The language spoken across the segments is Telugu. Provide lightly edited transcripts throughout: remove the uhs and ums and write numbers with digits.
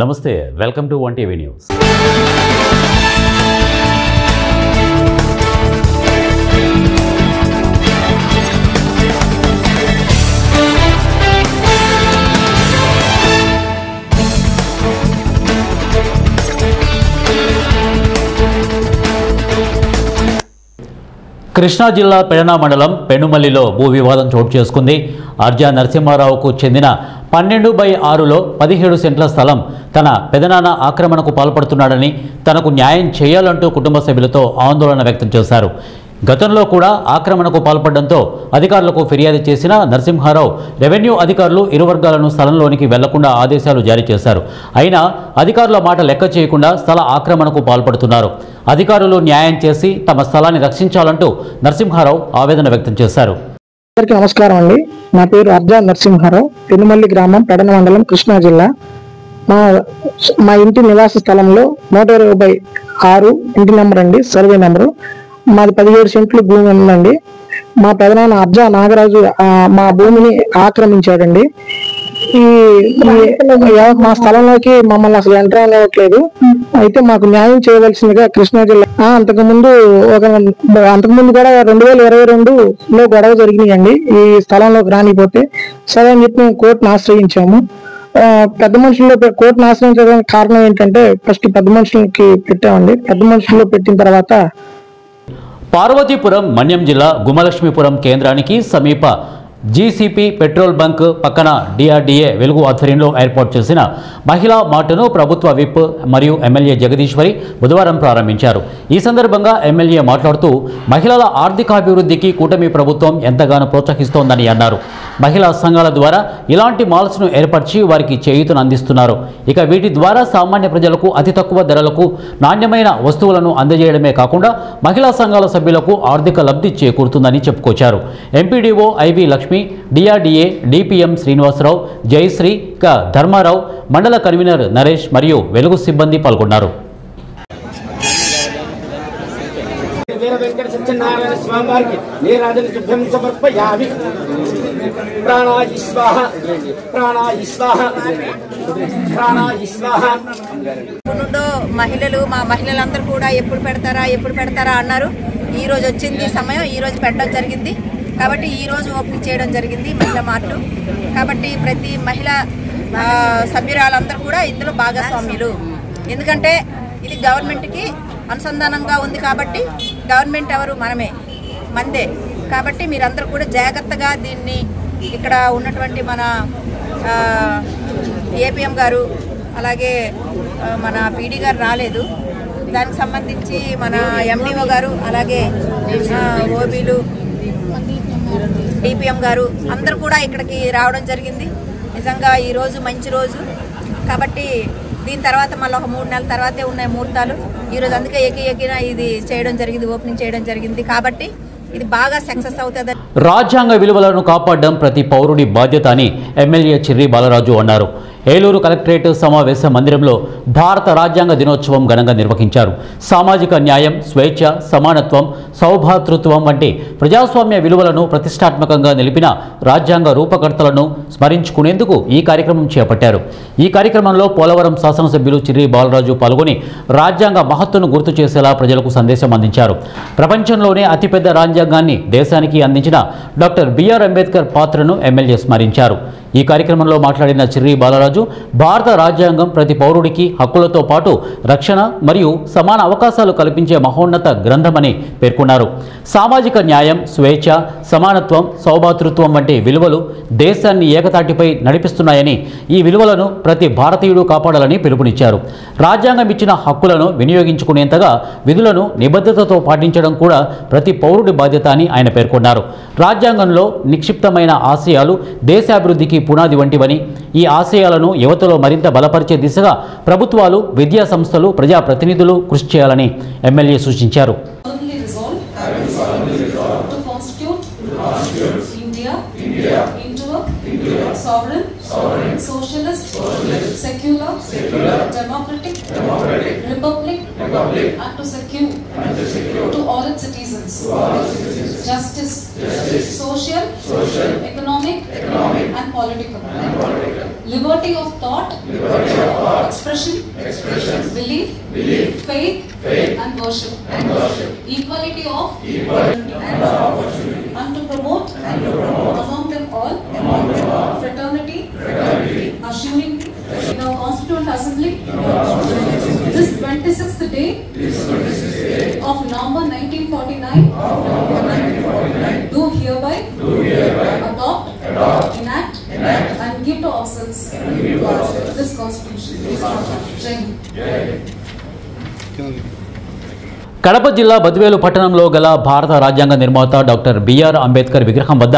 నమస్తే, welcome to 1TV news. Krishna జిల్లా పెడన మండలం పెనుమల్లిలో భూ వివాదం చోటు చేసుకుంది. ఆర్జా నరసింహారావుకు చెందిన 12/6లో 17 సెంట్ల స్థలం తన పెదనాన్న ఆక్రమణకు పాల్పడుతున్నాడని, తనకు న్యాయం చేయాలంటూ కుటుంబ సభ్యులతో ఆందోళన వ్యక్తం చేశారు. గతంలో కూడా ఆక్రమణకు పాల్పడడంతో అధికారులకు ఫిర్యాదు చేసిన నరసింహారావు రెవెన్యూ అధికారులు ఇరు వర్గాలను స్థలంలోనికి వెళ్లకుండా ఆదేశాలు జారీ చేశారు. అయినా అధికారుల మాట లెక్క చేయకుండా స్థల ఆక్రమణకు పాల్పడుతున్నారు. అధికారులు న్యాయం చేసి తమ స్థలాన్ని రక్షించాలంటూ నరసింహారావు ఆవేదన వ్యక్తం చేశారు. అందరికీ నమస్కారం అండి. నా పేరు ఆర్జా నరసింహారావు, పెనుమల్లి గ్రామం, పెడన మండలం, కృష్ణా జిల్లా. మా ఇంటి నివాస స్థలంలో 120/6 ఇంటి నెంబర్ అండి, సర్వే నెంబరు. మాది 17 సెంట్లు భూమి ఉందండి. మా పెదనాన్న అర్జా నాగరాజు మా భూమిని ఆక్రమించాడండి. మా స్థలంలోకి మమ్మల్ని అసలు ఎంటర్ అవ్వట్లేదు. అయితే మాకు న్యాయం చేయవలసిందిగా కృష్ణా జిల్లా అంతకుముందు కూడా 2022లో గొడవ జరిగినాయండి. ఈ స్థలంలోకి రానిపోతే సరే అని చెప్పి మేము కోర్టును ఆశ్రయించాము. పెద్ద మనుషుల్లో కోర్టును ఆశ్రయించడానికి కారణం ఏంటంటే, ఫస్ట్ పెద్ద మనుషులకి పెట్టామండి. పెద్ద మనుషుల్లో పెట్టిన తర్వాత పార్వతీపురం మన్యం జిల్లా గుమలక్ష్మీపురం కేంద్రానికి సమీప జీసీపీ పెట్రోల్ బంక్ పక్కన డిఆర్డీఏ వెలుగు ఆధ్వర్యంలో ఏర్పాటు చేసిన మహిళా మార్టును ప్రభుత్వ విప్ మరియు ఎమ్మెల్యే జగదీశ్వరి బుధవారం ప్రారంభించారు. ఈ సందర్భంగా ఎమ్మెల్యే మాట్లాడుతూ మహిళల ఆర్థికాభివృద్ధికి కూటమి ప్రభుత్వం ఎంతగానో ప్రోత్సహిస్తోందని అన్నారు. మహిళా సంఘాల ద్వారా ఇలాంటి మాల్స్ను ఏర్పరిచి వారికి చేయూతను అందిస్తున్నారు. ఇక వీటి ద్వారా సామాన్య ప్రజలకు అతి తక్కువ ధరలకు నాణ్యమైన వస్తువులను అందజేయడమే కాకుండా మహిళా సంఘాల సభ్యులకు ఆర్థిక లబ్ధి చేకూరుతుందని చెప్పుకొచ్చారు. MPDO IV Lakshmi, DRDA DPM Srinivasarao, Jayashree, Dharmarao, మండల కన్వీనర్ నరేష్ మరియు వెలుగు సిబ్బంది పాల్గొన్నారు. మహిళలు మా మహిళలందరూ కూడా ఎప్పుడు పెడతారా అన్నారు. ఈ రోజు వచ్చింది సమయం, ఈ రోజు పెట్టడం జరిగింది. కాబట్టి ఈరోజు ఓపెనింగ్ చేయడం జరిగింది మహిళా మార్టు. కాబట్టి ప్రతి మహిళా సభ్యురాలందరూ కూడా ఇందులో భాగస్వామ్యులు. ఎందుకంటే ఇది గవర్నమెంట్కి అనుసంధానంగా ఉంది. కాబట్టి గవర్నమెంట్ ఎవరు? మందే. కాబట్టి మీరందరూ కూడా జాగ్రత్తగా దీన్ని, ఇక్కడ ఉన్నటువంటి మన ఏపీఎం గారు, అలాగే మన పీడీ గారు రాలేదు, దానికి సంబంధించి మన ఎండిఓ గారు, అలాగే ఓబీలు, డిపిఎం గారు అందరూ కూడా ఇక్కడికి రావడం జరిగింది. నిజంగా ఈరోజు మంచి రోజు. కాబట్టి దీని తర్వాత మళ్ళీ ఒక 3 నెలల తర్వాతే ఉన్నాయి ముహూర్తాలు. ఈరోజు అందుకే ఏకీన ఇది చేయడం జరిగింది, ఓపెనింగ్ చేయడం జరిగింది. కాబట్టి ఇది బాగా సక్సెస్ అవుతుంది. రాజ్యాంగ విలువలను కాపాడడం ప్రతి పౌరుడి బాధ్యత అని ఎమ్మెల్యే చిర్రి బాలరాజు అన్నారు. ఏలూరు కలెక్టరేట్ సమావేశ మందిరంలో భారత రాజ్యాంగ దినోత్సవం ఘనంగా నిర్వహించారు. సామాజిక న్యాయం, స్వేచ్ఛ, సమానత్వం, సౌభ్రాతృత్వం వంటి ప్రజాస్వామ్య విలువలను ప్రతిష్టాత్మకంగా నిలిపిన రాజ్యాంగ రూపకర్తలను స్మరించుకునేందుకు ఈ కార్యక్రమం చేపట్టారు. ఈ కార్యక్రమంలో పోలవరం శాసనసభ్యులు చిర్రి బాలరాజు పాల్గొని రాజ్యాంగ మహత్తును గుర్తు చేసేలా ప్రజలకు సందేశం అందించారు. ప్రపంచంలోనే అతిపెద్ద రాజ్యాంగాన్ని దేశానికి అందించిన డాక్టర్ బిఆర్ అంబేద్కర్ పాత్రను ఎమ్మెల్యే స్మరించారు. ఈ కార్యక్రమంలో మాట్లాడిన చిర్రి బాలరాజు, భారత రాజ్యాంగం ప్రతి పౌరుడికి హక్కులతో పాటు రక్షణ మరియు సమాన అవకాశాలు కల్పించే మహోన్నత గ్రంథమని పేర్కొన్నారు. సామాజిక న్యాయం, స్వేచ్ఛ, సమానత్వం, సౌభ్రాతృత్వం వంటి విలువలు దేశాన్ని ఏకతాటిపై నడిపిస్తున్నాయని, ఈ విలువలను ప్రతి భారతీయుడు కాపాడాలని పిలుపునిచ్చారు. రాజ్యాంగం ఇచ్చిన హక్కులను వినియోగించుకునేంతగా విధులను నిబద్ధతతో పాటించడం కూడా ప్రతి పౌరుడి బాధ్యత అని ఆయన పేర్కొన్నారు. రాజ్యాంగంలో నిక్షిప్తమైన ఆశయాలు దేశాభివృద్ధికి పునాది వంటివని, ఈ ఆశయాలను యువతలో మరింత బలపరిచే దిశగా ప్రభుత్వాలు, విద్యా సంస్థలు, ప్రజాప్రతినిధులు కృషి చేయాలని ఎమ్మెల్యే సూచించారు. And to secure to all its citizens justice, social, economic and political liberty of thought, expression, belief, faith, and worship, equality of and to promote among them all fraternity, assuring in our Constituent Assembly this 26th day of November 1949 do hereby adopt, enact, and give to ourselves this Constitution. Jai Hind. Kadapa జిల్లా బద్వేలు పట్టణంలో గల భారత రాజ్యాంగ నిర్మాత డాక్టర్ బిఆర్ అంబేద్కర్ విగ్రహం వద్ద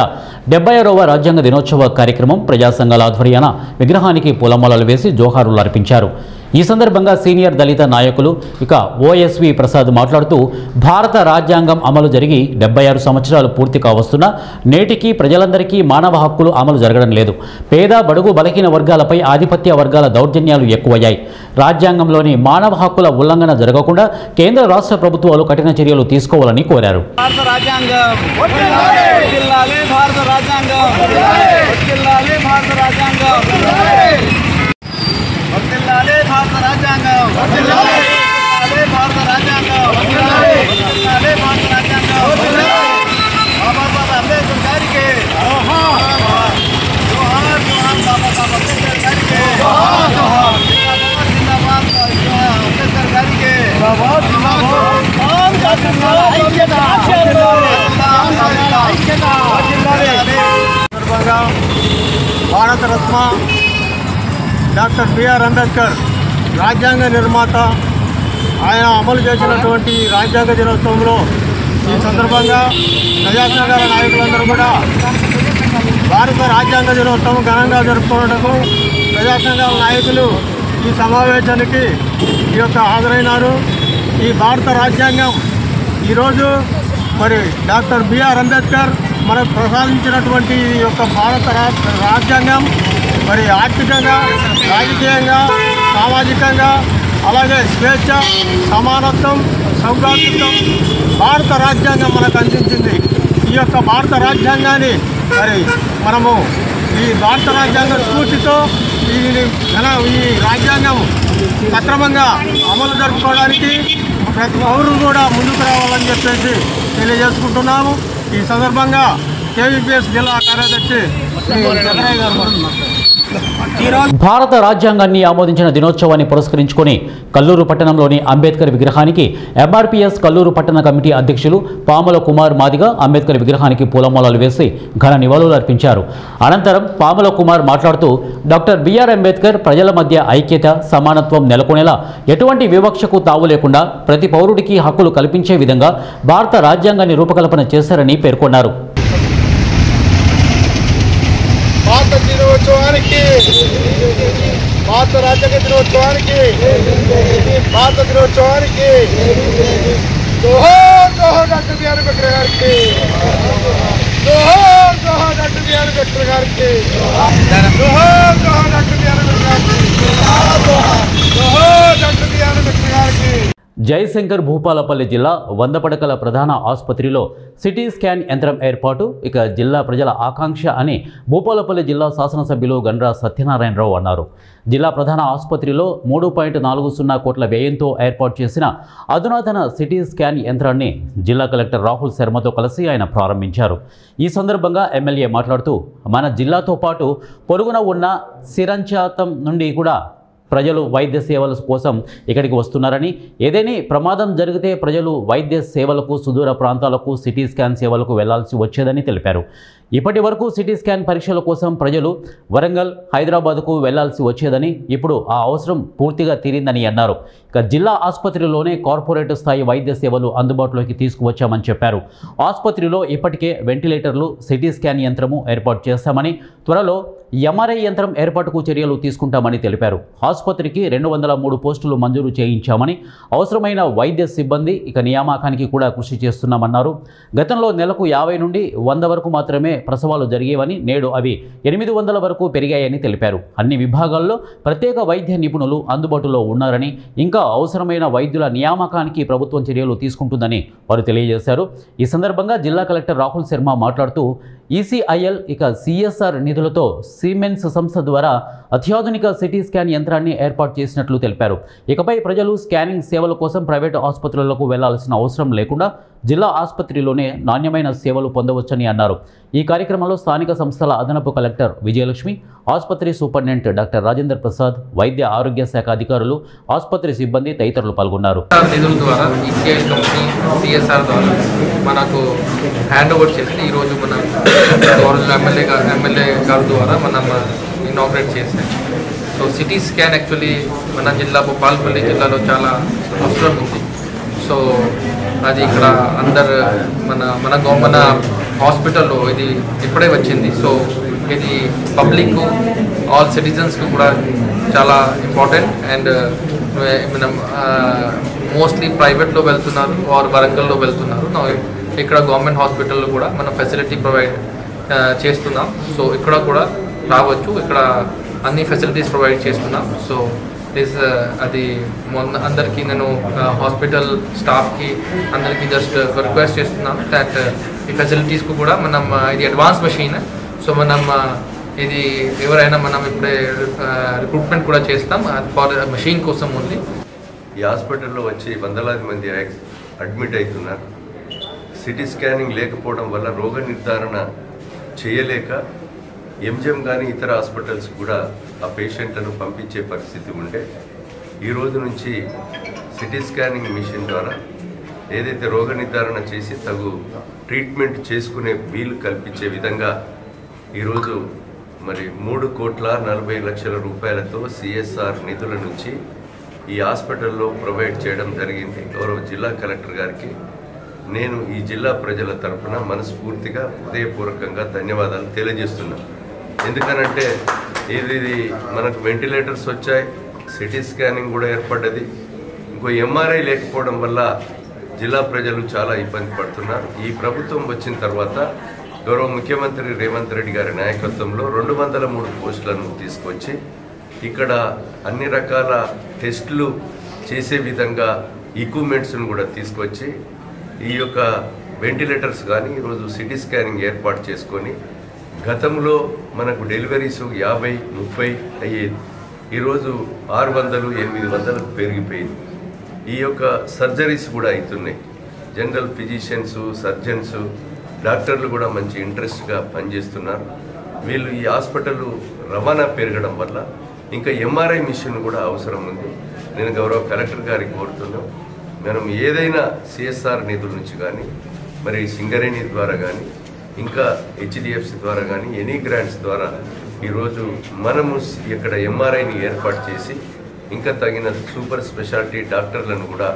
76వ రాజ్యాంగ దినోత్సవ కార్యక్రమం ప్రజా సంఘాల ఆధ్వర్యాన విగ్రహానికి పూలమాలలు వేసి జోహారులు అర్పించారు. ఈ సందర్భంగా సీనియర్ దళిత నాయకులు ఇక ఓఎస్వి ప్రసాద్ మాట్లాడుతూ భారత రాజ్యాంగం అమలు జరిగి 76 సంవత్సరాలు పూర్తి కావస్తున్నా నేటికి ప్రజలందరికీ మానవ హక్కులు అమలు జరగడం లేదు. పేద బడుగు బలహీన వర్గాలపై ఆధిపత్య వర్గాల దౌర్జన్యాలు ఎక్కువయ్యాయి. రాజ్యాంగంలోని మానవ హక్కుల ఉల్లంఘన జరగకుండా కేంద్ర రాష్ట్ర ప్రభుత్వాలు కఠిన చర్యలు తీసుకోవాలని కోరారు. భారత రత్న డాక్టర్ బిఆర్ అంబేద్కర్ రాజ్యాంగ నిర్మాత ఆయన అమలు చేసినటువంటి రాజ్యాంగ దినోత్సవంలో ఈ సందర్భంగా ప్రజా సంఘాల నాయకులందరూ కూడా భారత రాజ్యాంగ దినోత్సవం ఘనంగా జరుపుకోవడానికి ప్రజా సంఘాల నాయకులు ఈ సమావేశానికి ఈ యొక్క హాజరైనారు. ఈ భారత రాజ్యాంగం ఈరోజు మరి డాక్టర్ బిఆర్ అంబేద్కర్ మనకు ప్రసాదించినటువంటి ఈ యొక్క భారత రాజ్యాంగం మరి ఆర్థికంగా, రాజకీయంగా, సామాజికంగా, అలాగే స్వేచ్ఛ, సమానత్వం, సౌభ్రాతృత్వం భారత రాజ్యాంగం మనకు అందించింది. ఈ యొక్క భారత రాజ్యాంగాన్ని మరి మనము ఈ భారత రాజ్యాంగ స్ఫూర్తితో ఈ రాజ్యాంగం సక్రమంగా అమలు జరుపుకోవడానికి ప్రతి పౌరులు కూడా ముందుకు రావాలని చెప్పేసి తెలియజేసుకుంటున్నాము. ఈ సందర్భంగా కేవీపీఎస్ జిల్లా కార్యదర్శి భారత రాజ్యాంగాన్ని ఆమోదించిన దినోత్సవాన్ని పురస్కరించుకొని కల్లూరు పట్టణంలోని అంబేద్కర్ విగ్రహానికి ఎంఆర్పీఎస్ కల్లూరు పట్టణ కమిటీ అధ్యక్షులు పాముల కుమార్ మాదిగ అంబేద్కర్ విగ్రహానికి పూలమాలలు వేసి ఘన నివాళులు అర్పించారు. అనంతరం పాముల కుమార్ మాట్లాడుతూ డాక్టర్ బిఆర్ అంబేద్కర్ ప్రజల మధ్య ఐక్యత, సమానత్వం నెలకొనేలా ఎటువంటి వివక్షకు తావు లేకుండా ప్రతి పౌరుడికి హక్కులు కల్పించే విధంగా భారత రాజ్యాంగాన్ని రూపకల్పన చేశారని పేర్కొన్నారు. భారత దినోత్సవానికి, భారత రాజ్యాంగ దినోత్సవానికి, భారత దినోత్సవానికి జోహార్ జోహార్ డాక్టర్ బిఆర్ అంబేద్కర్ గారికి, జోహార్ జోహార్ డాక్టర్ బిఆర్ అంబేద్కర్ గారికి, జోహార్ జోహార్ డాక్టర్ బిఆర్ అంబేద్కర్ గారికి, జోహార్ డాక్టర్ బిఆర్ అంబేద్కర్ గారికి. జయశంకర్ భూపాలపల్లి జిల్లా 100 పడకల ప్రధాన ఆసుపత్రిలో సిటీ స్కాన్ యంత్రం ఏర్పాటు ఇక జిల్లా ప్రజల ఆకాంక్ష అని భూపాలపల్లి జిల్లా శాసనసభ్యులు గండ్రా సత్యనారాయణరావు అన్నారు. జిల్లా ప్రధాన ఆసుపత్రిలో 3.40 కోట్ల వ్యయంతో ఏర్పాటు చేసిన అధునాతన సిటీ స్కాన్ యంత్రాన్ని జిల్లా కలెక్టర్ రాహుల్ శర్మతో కలిసి ఆయన ప్రారంభించారు. ఈ సందర్భంగా ఎమ్మెల్యే మాట్లాడుతూ మన జిల్లాతో పాటు పొరుగున ఉన్న సిరంచాతం నుండి కూడా ప్రజలు వైద్య సేవల కోసం ఇక్కడికి వస్తున్నారని, ఏదైనా ప్రమాదం జరిగితే ప్రజలు వైద్య సేవలకు సుదూర ప్రాంతాలకు సిటీ స్కాన్ సేవలకు వెళ్లాల్సి వచ్చేదని తెలిపారు. ఇప్పటి వరకు సిటీ స్కాన్ పరీక్షల కోసం ప్రజలు వరంగల్, హైదరాబాద్కు వెళ్లాల్సి వచ్చేదని, ఇప్పుడు ఆ అవసరం పూర్తిగా తీరిందని అన్నారు. ఇక జిల్లా ఆసుపత్రిలోనే కార్పొరేట్ స్థాయి వైద్య సేవలు అందుబాటులోకి తీసుకువచ్చామని చెప్పారు. ఆసుపత్రిలో ఇప్పటికే వెంటిలేటర్లు, సిటీ స్కాన్ యంత్రము ఏర్పాటు చేస్తామని, త్వరలో ఎంఆర్ఐ యంత్రం ఏర్పాటుకు చర్యలు తీసుకుంటామని తెలిపారు. ఆసుపత్రికి 203 పోస్టులు మంజూరు చేయించామని, అవసరమైన వైద్య సిబ్బంది ఇక నియామకానికి కూడా కృషి చేస్తున్నామన్నారు. గతంలో నెలకు 50 నుండి 100 వరకు మాత్రమే ప్రసవాలు జరిగేవని, నేడు అవి 800 వరకు పెరిగాయని తెలిపారు. అన్ని విభాగాల్లో ప్రత్యేక వైద్య నిపుణులు అందుబాటులో ఉన్నారని, ఇంకా అవసరమైన వైద్యుల నియామకానికి ప్రభుత్వం చర్యలు తీసుకుంటుందని వారు తెలియజేశారు. ఈ సందర్భంగా జిల్లా కలెక్టర్ రాహుల్ శర్మ మాట్లాడుతూ ఈసీఐఎల్ ఇక సిఎస్ఆర్ నిధులతో సిమెన్స్ సంస్థ ద్వారా అత్యాధునిక సిటీ స్కాన్ యంత్రాన్ని ఏర్పాటు చేసినట్లు తెలిపారు. ఇకపై ప్రజలు స్కానింగ్ సేవల కోసం ప్రైవేటు ఆసుపత్రులకు వెళ్లాల్సిన అవసరం లేకుండా జిల్లా ఆసుపత్రిలోనే నాణ్యమైన సేవలు పొందవచ్చని అన్నారు. ఈ కార్యక్రమంలో స్థానిక సంస్థల అదనపు కలెక్టర్ విజయలక్ష్మి, ఆసుపత్రి సూపరింటెండెంట్ డాక్టర్ రాజేందర్ ప్రసాద్, వైద్య ఆరోగ్య శాఖ అధికారులు, ఆసుపత్రి సిబ్బంది తదితరులు పాల్గొన్నారు. నిధుల ద్వారా ఈసీఐఎల్ కంపెనీ సిఎస్ఆర్ ద్వారా మనకు హ్యాండ్ ఓవర్ చేసి ఈరోజు మన ఎమ్మెల్యే గారి ద్వారా మనం ఇనాగ్రేట్ చేసాం. సో సిటీ స్కాన్ యాక్చువల్లీ మన జిల్లా భూపాలపల్లి జిల్లాలో చాలా అవసరం ఉంది. సో అది ఇక్కడ అందరు మన హాస్పిటల్లో ఇది ఇప్పుడే వచ్చింది. సో ఇది పబ్లిక్ ఆల్ సిటిజన్స్కి కూడా చాలా ఇంపార్టెంట్. అండ్ మనం మోస్ట్లీ ప్రైవేట్లో వెళ్తున్నారు ఆర్ వరంగల్లో వెళ్తున్నారు. ఇక్కడ గవర్నమెంట్ హాస్పిటల్లో కూడా మనం ఫెసిలిటీ ప్రొవైడ్ చేస్తున్నాం. సో ఇక్కడ కూడా రావచ్చు, ఇక్కడ అన్ని ఫెసిలిటీస్ ప్రొవైడ్ చేస్తున్నాం. సో అది అందరికీ నేను హాస్పిటల్ స్టాఫ్కి అందరికీ జస్ట్ రిక్వెస్ట్ చేస్తున్నాను దట్ ఈ ఫెసిలిటీస్కు కూడా మనం ఇది అడ్వాన్స్ మెషిన్. సో మనం ఇది ఎవరైనా మనం ఇప్పుడే రిక్రూట్మెంట్ కూడా చేస్తాం ఫర్ మెషిన్ కోసం ఉంది. ఈ హాస్పిటల్లో వచ్చి వందలాది మంది అడ్మిట్ అవుతున్నారు. సిటీ స్కానింగ్ లేకపోవడం వల్ల రోగ నిర్ధారణ చేయలేక ఎంజిఎం కానీ ఇతర హాస్పిటల్స్ కూడా ఆ పేషెంట్లను పంపించే పరిస్థితి ఉండే. ఈ రోజు నుంచి సిటీ స్కానింగ్ మిషన్ ద్వారా ఏదైతే రోగ నిర్ధారణ చేసి తగు ట్రీట్మెంట్ చేసుకునే వీలు కల్పించే విధంగా ఈరోజు మరి 3,40,00,000 రూపాయలతో సిఎస్ఆర్ నిధుల నుంచి ఈ హాస్పిటల్లో ప్రొవైడ్ చేయడం జరిగింది. గౌరవ జిల్లా కలెక్టర్ గారికి నేను ఈ జిల్లా ప్రజల తరఫున మనస్ఫూర్తిగా హృదయపూర్వకంగా ధన్యవాదాలు తెలియజేస్తున్నాను. ఎందుకనంటే ఇది మనకు వెంటిలేటర్స్ వచ్చాయి, సిటీ స్కానింగ్ కూడా ఏర్పడ్డది. ఇంకో ఎంఆర్ఐ లేకపోవడం వల్ల జిల్లా ప్రజలు చాలా ఇబ్బంది పడుతున్నారు. ఈ ప్రభుత్వం వచ్చిన తర్వాత గౌరవ ముఖ్యమంత్రి రేవంత్ రెడ్డి గారి నాయకత్వంలో 203 పోస్టులను తీసుకొచ్చి ఇక్కడ అన్ని రకాల టెస్టులు చేసే విధంగా ఎక్విప్మెంట్స్ను కూడా తీసుకొచ్చి ఈ యొక్క వెంటిలేటర్స్ కానీ ఈరోజు సిటీ స్కానింగ్ ఏర్పాటు చేసుకొని గతంలో మనకు డెలివరీస్ 50-30 అయ్యేది, ఈరోజు 600-800 పెరిగిపోయింది. ఈ యొక్క సర్జరీస్ కూడా అవుతున్నాయి. జనరల్ ఫిజిషియన్స్, సర్జన్స్, డాక్టర్లు కూడా మంచి ఇంట్రెస్ట్గా పనిచేస్తున్నారు. వీళ్ళు ఈ హాస్పిటల్ రవాణా పెరగడం వల్ల ఇంకా ఎంఆర్ఐ మిషన్ కూడా అవసరం ఉంది. నేను గౌరవ కలెక్టర్ గారికి కోరుతున్నాం, మనం ఏదైనా సిఎస్ఆర్ నిధుల నుంచి కానీ మరి సింగరేణి ద్వారా కానీ ఇంకా హెచ్డిఎఫ్సి ద్వారా కానీ ఎనీ గ్రాంట్స్ ద్వారా ఈరోజు మనము ఇక్కడ ఎంఆర్ఐని ఏర్పాటు చేసి ఇంకా తగిన సూపర్ స్పెషాలిటీ డాక్టర్లను కూడా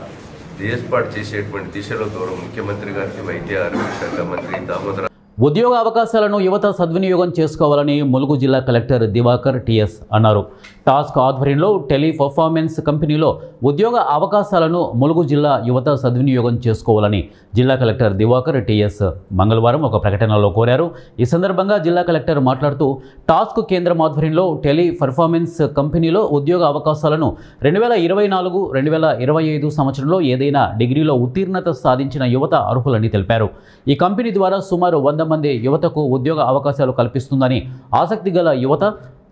ఏర్పాటు చేసేటువంటి దిశలో గౌరవ ముఖ్యమంత్రి గారికి వైద్య ఆరోగ్య శాఖ మంత్రి దామోదర ఉద్యోగ అవకాశాలను యువత సద్వినియోగం చేసుకోవాలని ములుగు జిల్లా కలెక్టర్ దివాకర్ టిఎస్ అన్నారు. టాస్క్ ఆధ్వర్యంలో టెలి పర్ఫార్మెన్స్ కంపెనీలో ఉద్యోగ అవకాశాలను ములుగు జిల్లా యువత సద్వినియోగం చేసుకోవాలని జిల్లా కలెక్టర్ దివాకర్ టిఎస్ మంగళవారం ఒక ప్రకటనలో కోరారు. ఈ సందర్భంగా జిల్లా కలెక్టర్ మాట్లాడుతూ టాస్క్ కేంద్రం ఆధ్వర్యంలో టెలి పర్ఫార్మెన్స్ కంపెనీలో ఉద్యోగ అవకాశాలను 2024-2025 సంవత్సరంలో ఏదైనా డిగ్రీలో ఉత్తీర్ణత సాధించిన యువత అర్హులని తెలిపారు. ఈ కంపెనీ ద్వారా సుమారు 100 మంది యువతకు ఉద్యోగ అవకాశాలు కల్పిస్తుందని ఆసక్తి గల యువత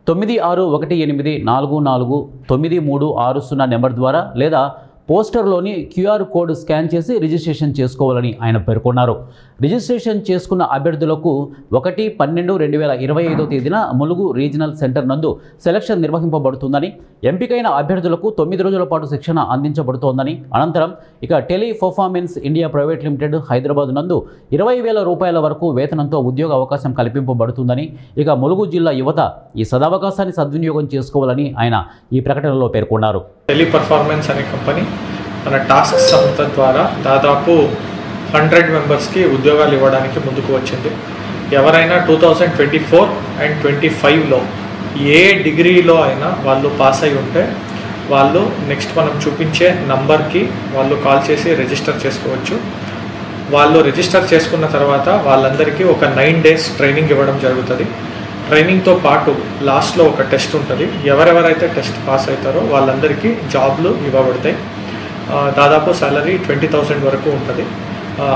9618449360 నెంబర్ ద్వారా లేదా పోస్టర్లోని క్యూఆర్ కోడ్ స్కాన్ చేసి రిజిస్ట్రేషన్ చేసుకోవాలని ఆయన పేర్కొన్నారు. రిజిస్ట్రేషన్ చేసుకున్న అభ్యర్థులకు 1/12/2025 తేదీన ములుగు రీజనల్ సెంటర్ నందు సెలక్షన్ నిర్వహింపబడుతుందని, ఎంపికైన అభ్యర్థులకు 9 రోజుల పాటు శిక్షణ అందించబడుతోందని, అనంతరం ఇక tele performance India private limited Hyderabad నందు 20,000 రూపాయల వరకు వేతనంతో ఉద్యోగ అవకాశం కల్పింపబడుతుందని, ఇక ములుగు జిల్లా యువత ఈ సదవకాశాన్ని సద్వినియోగం చేసుకోవాలని ఆయన ఈ ప్రకటనలో పేర్కొన్నారు. టెలి పర్ఫార్మెన్స్ అనే కంపెనీ మన టాస్క్ సంస్థ ద్వారా దాదాపు 100 మెంబర్స్కి ఉద్యోగాలు ఇవ్వడానికి ముందుకు వచ్చింది. ఎవరైనా 2024 అండ్ 25లో ఏ డిగ్రీలో అయినా వాళ్ళు పాస్ అయి ఉంటే వాళ్ళు నెక్స్ట్ మనం చూపించే నంబర్కి వాళ్ళు కాల్ చేసి రిజిస్టర్ చేసుకోవచ్చు. వాళ్ళు రిజిస్టర్ చేసుకున్న తర్వాత వాళ్ళందరికీ ఒక 9 days ట్రైనింగ్ ఇవ్వడం జరుగుతుంది. ట్రైనింగ్తో పాటు లాస్ట్లో ఒక టెస్ట్ ఉంటుంది. ఎవరెవరైతే టెస్ట్ పాస్ అవుతారో వాళ్ళందరికీ జాబ్లు ఇవ్వబడతాయి. దాదాపు సాలరీ 20,000 వరకు ఉంటుంది.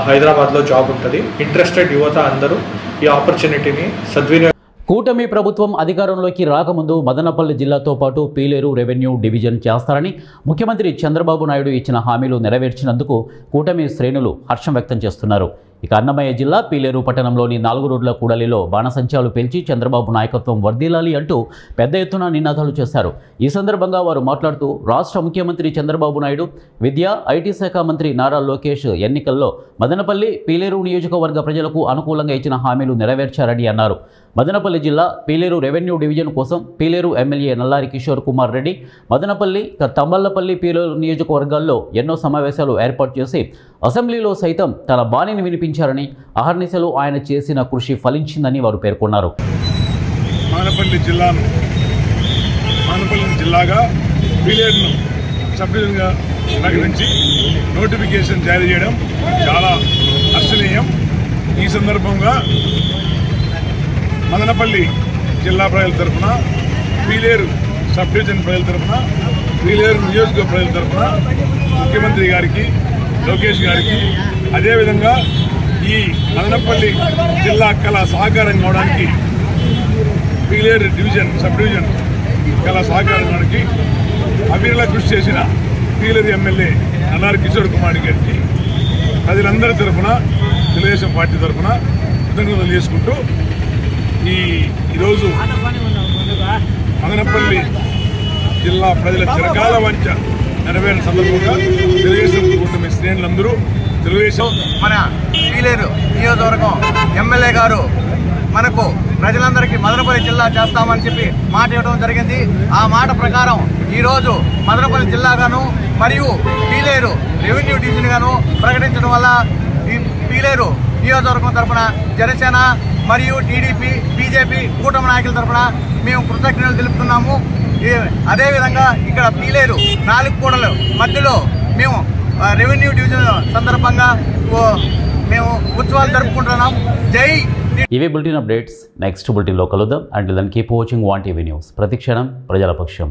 హైదరాబాద్లో జాబ్ ఉంటుంది. ఇంట్రెస్టెడ్ యువత అందరూ ఈ ఆపర్చునిటీని సద్వినియోగం. కూటమి ప్రభుత్వం అధికారంలోకి రాకముందు మదనపల్లి జిల్లాతో పాటు పీలేరు రెవెన్యూ డివిజన్ చేస్తారని ముఖ్యమంత్రి చంద్రబాబు నాయుడు ఇచ్చిన హామీలు నెరవేర్చినందుకు కూటమి శ్రేణులు హర్షం వ్యక్తం చేస్తున్నారు. ఇక అన్నమయ్య జిల్లా పీలేరు పట్టణంలోని 4 రోడ్ల కూడలిలో బాణసంచాలు పేల్చి చంద్రబాబు నాయకత్వం వర్ధిల్లాలి అంటూ పెద్ద ఎత్తున నినాదాలు చేశారు. ఈ సందర్భంగా వారు మాట్లాడుతూ రాష్ట్ర ముఖ్యమంత్రి చంద్రబాబు నాయుడు, విద్యా ఐటీ శాఖ మంత్రి నారా లోకేష్ ఎన్నికల్లో మదనపల్లి పీలేరు నియోజకవర్గ ప్రజలకు అనుకూలంగా ఇచ్చిన హామీలు నెరవేర్చారని అన్నారు. మదనపల్లి జిల్లా పీలేరు రెవెన్యూ డివిజన్ కోసం పీలేరు ఎమ్మెల్యే నల్లారి కిషోర్ కుమార్ రెడ్డి మదనపల్లి, తంబళ్లపల్లి, పీలేరు నియోజకవర్గాల్లో ఎన్నో సమావేశాలు ఏర్పాటు చేసి అసెంబ్లీలో సైతం తన బాణిని వినిపించారని, అహర్నిశలు ఆయన చేసిన కృషి ఫలించిందని వారు పేర్కొన్నారు. మదనపల్లి జిల్లాగా పీలేరును సబ్ డివిజన్గా ప్రకటించి నోటిఫికేషన్ జారీ చేయడం చాలా హర్షణీయం. ఈ సందర్భంగా మదనపల్లి జిల్లా ప్రజల తరఫున, పీలేరు సబ్ డివిజన్ ప్రజల తరఫున, పీలేరు నియోజకవర్గ ప్రజల తరఫున ముఖ్యమంత్రి గారికి, లోకేష్ గారికి, అదేవిధంగా ఈ మదనపల్లి జిల్లా కళ సహకారం కావడానికి, పీలేరు డివిజన్ సబ్ డివిజన్ కళ సహకారం కావడానికి అభివృద్ధిలో కృషి చేసిన పీలేరు ఎమ్మెల్యే నల్లారి కిషోర్ కుమార్ గారికి ప్రజలందరి తరఫున, తెలుగుదేశం పార్టీ తరఫున కృతజ్ఞతలు చేసుకుంటూ ఈరోజు మదనపల్లి జిల్లా ప్రజల చిరకాల వంచ నెరవేరిన సందర్భంగా తెలుగుదేశం కూటమి శ్రేణులందరూ తెలుగుదేశం మన పీలేరు నియోజకవర్గం ఎమ్మెల్యే గారు మనకు ప్రజలందరికీ మదనపల్లి జిల్లా చేస్తామని చెప్పి మాట ఇవ్వడం జరిగింది. ఆ మాట ప్రకారం ఈరోజు మదనపల్లి జిల్లాగాను మరియు పీలేరు రెవెన్యూ డివిజన్ గాను ప్రకటించడం వల్ల ఈ పీలేరు నియోజకవర్గం తరఫున జనసేన మరియు టీడీపీ, బీజేపీ కూటమి నాయకుల తరఫున మేము కృతజ్ఞతలు తెలుపుతున్నాము. అదేవిధంగా ఇక్కడ పీలేరు 4 కూడల మధ్యలో మేము రెవెన్యూ డివిజన్ సందర్భంగా మేము ఉత్సవాలు జరుపుకుంటున్నాం. జై. ఇవే బులెటిన్ అప్డేట్స్. నెక్స్ట్ బులెటిన్లో కలుద్దాం. And then keep watching 1 TV news. ప్రతిక్షణం ప్రజల పక్షం.